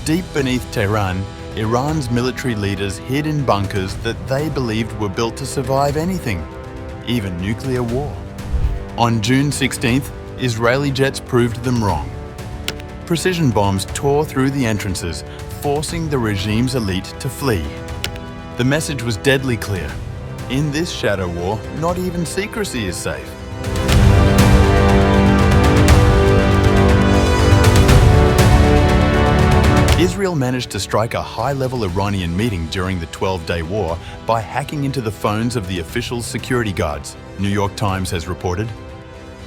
Deep beneath Tehran, Iran's military leaders hid in bunkers that they believed were built to survive anything, even nuclear war. On June 16th, Israeli jets proved them wrong. Precision bombs tore through the entrances, forcing the regime's elite to flee. The message was deadly clear. In this shadow war, not even secrecy is safe. Israel managed to strike a high-level Iranian meeting during the 12-day war by hacking into the phones of the officials' security guards, New York Times has reported.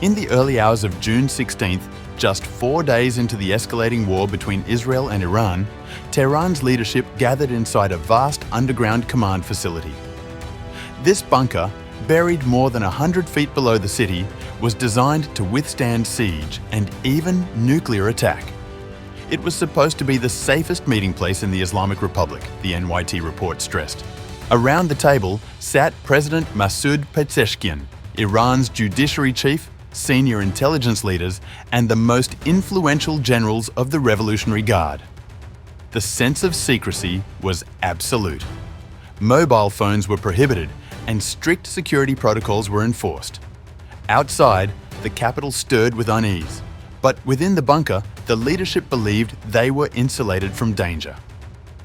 In the early hours of June 16th, just 4 days into the escalating war between Israel and Iran, Tehran's leadership gathered inside a vast underground command facility. This bunker, buried more than 100 feet below the city, was designed to withstand siege and even nuclear attack. It was supposed to be the safest meeting place in the Islamic Republic, the NYT report stressed. Around the table sat President Masoud Pezeshkian, Iran's judiciary chief, senior intelligence leaders, and the most influential generals of the Revolutionary Guard. The sense of secrecy was absolute. Mobile phones were prohibited, and strict security protocols were enforced. Outside, the capital stirred with unease, but within the bunker, the leadership believed they were insulated from danger.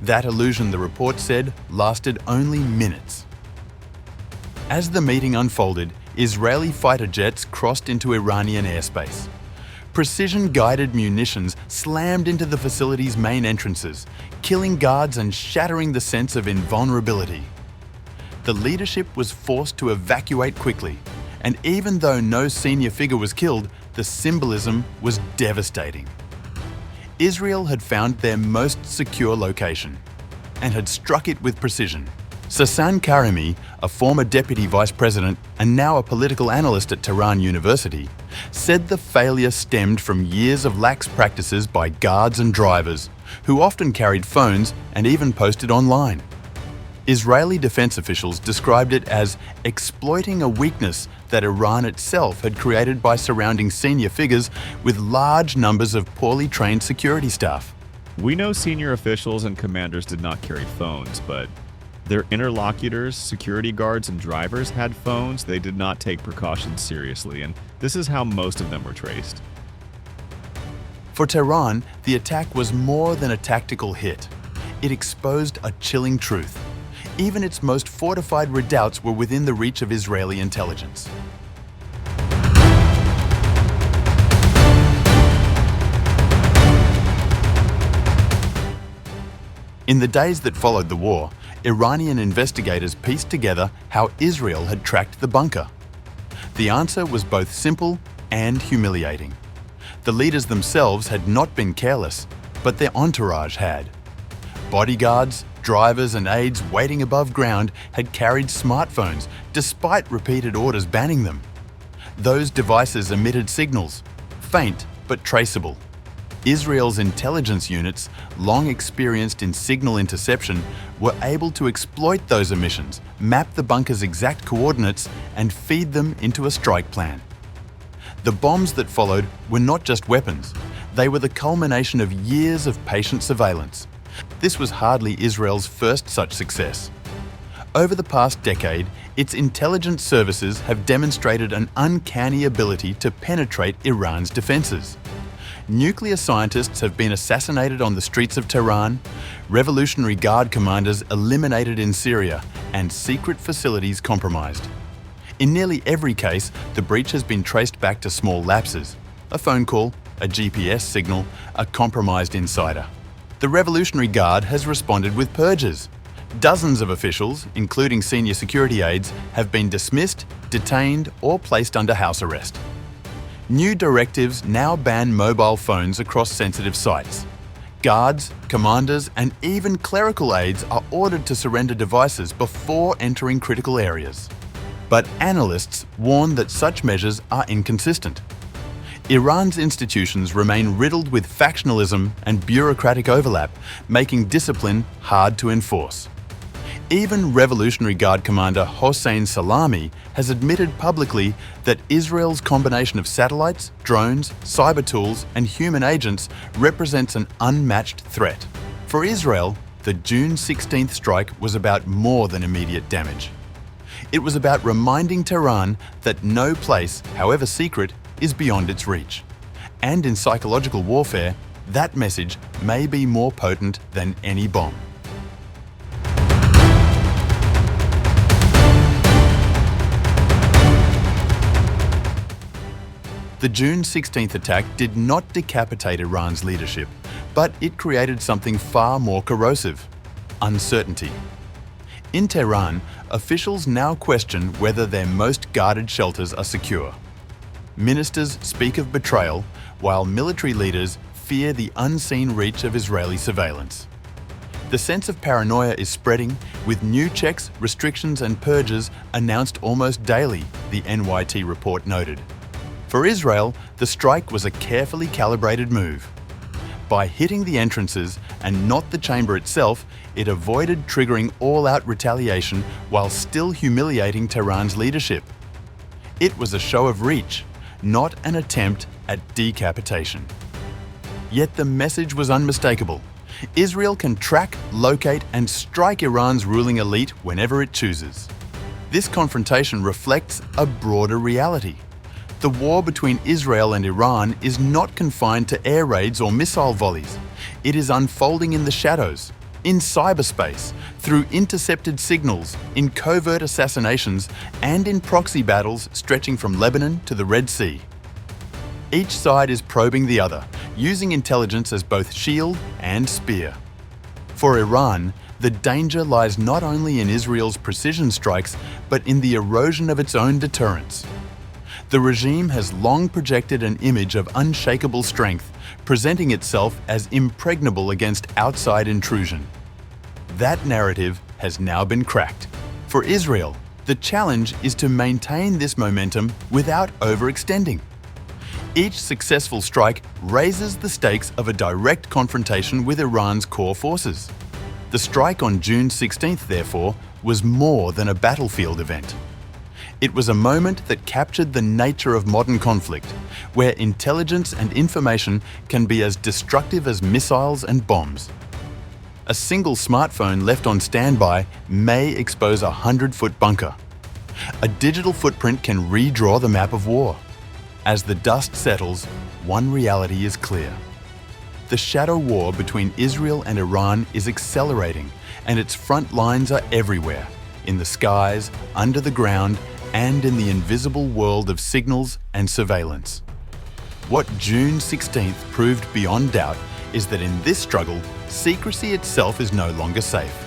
That illusion, the report said, lasted only minutes. As the meeting unfolded, Israeli fighter jets crossed into Iranian airspace. Precision-guided munitions slammed into the facility's main entrances, killing guards and shattering the sense of invulnerability. The leadership was forced to evacuate quickly, and even though no senior figure was killed, the symbolism was devastating. Israel had found their most secure location and had struck it with precision. Sasan Karimi, a former deputy vice president and now a political analyst at Tehran University, said the failure stemmed from years of lax practices by guards and drivers, who often carried phones and even posted online. Israeli defense officials described it as exploiting a weakness that Iran itself had created by surrounding senior figures with large numbers of poorly trained security staff. We know senior officials and commanders did not carry phones, but their interlocutors, security guards, and drivers had phones. They did not take precautions seriously, and this is how most of them were traced. For Tehran, the attack was more than a tactical hit. It exposed a chilling truth. Even its most fortified redoubts were within the reach of Israeli intelligence. In the days that followed the war, Iranian investigators pieced together how Israel had tracked the bunker. The answer was both simple and humiliating. The leaders themselves had not been careless, but their entourage had. Bodyguards, drivers and aides waiting above ground had carried smartphones despite repeated orders banning them. Those devices emitted signals, faint but traceable. Israel's intelligence units, long experienced in signal interception, were able to exploit those emissions, map the bunker's exact coordinates, and feed them into a strike plan. The bombs that followed were not just weapons, they were the culmination of years of patient surveillance. This was hardly Israel's first such success. Over the past decade, its intelligence services have demonstrated an uncanny ability to penetrate Iran's defenses. Nuclear scientists have been assassinated on the streets of Tehran, Revolutionary Guard commanders eliminated in Syria, and secret facilities compromised. In nearly every case, the breach has been traced back to small lapses: a phone call, a GPS signal, a compromised insider. The Revolutionary Guard has responded with purges. Dozens of officials, including senior security aides, have been dismissed, detained, or placed under house arrest. New directives now ban mobile phones across sensitive sites. Guards, commanders, and even clerical aides are ordered to surrender devices before entering critical areas. But analysts warn that such measures are inconsistent. Iran's institutions remain riddled with factionalism and bureaucratic overlap, making discipline hard to enforce. Even Revolutionary Guard commander Hossein Salami has admitted publicly that Israel's combination of satellites, drones, cyber tools, and human agents represents an unmatched threat. For Israel, the June 16th strike was about more than immediate damage. It was about reminding Tehran that no place, however secret, is beyond its reach. And in psychological warfare, that message may be more potent than any bomb. The June 16th attack did not decapitate Iran's leadership, but it created something far more corrosive: uncertainty. In Tehran, officials now question whether their most guarded shelters are secure. Ministers speak of betrayal, while military leaders fear the unseen reach of Israeli surveillance. The sense of paranoia is spreading, with new checks, restrictions and purges announced almost daily, the NYT report noted. For Israel, the strike was a carefully calibrated move. By hitting the entrances and not the chamber itself, it avoided triggering all-out retaliation while still humiliating Tehran's leadership. It was a show of reach, not an attempt at decapitation. Yet the message was unmistakable. Israel can track, locate, and strike Iran's ruling elite whenever it chooses. This confrontation reflects a broader reality. The war between Israel and Iran is not confined to air raids or missile volleys. It is unfolding in the shadows, in cyberspace, through intercepted signals, in covert assassinations, and in proxy battles stretching from Lebanon to the Red Sea. Each side is probing the other, using intelligence as both shield and spear. For Iran, the danger lies not only in Israel's precision strikes, but in the erosion of its own deterrence. The regime has long projected an image of unshakable strength, presenting itself as impregnable against outside intrusion. That narrative has now been cracked. For Israel, the challenge is to maintain this momentum without overextending. Each successful strike raises the stakes of a direct confrontation with Iran's core forces. The strike on June 16th, therefore, was more than a battlefield event. It was a moment that captured the nature of modern conflict, where intelligence and information can be as destructive as missiles and bombs. A single smartphone left on standby may expose a 100-foot bunker. A digital footprint can redraw the map of war. As the dust settles, one reality is clear. The shadow war between Israel and Iran is accelerating, and its front lines are everywhere, in the skies, under the ground, and in the invisible world of signals and surveillance. What June 16th proved beyond doubt is that in this struggle, secrecy itself is no longer safe.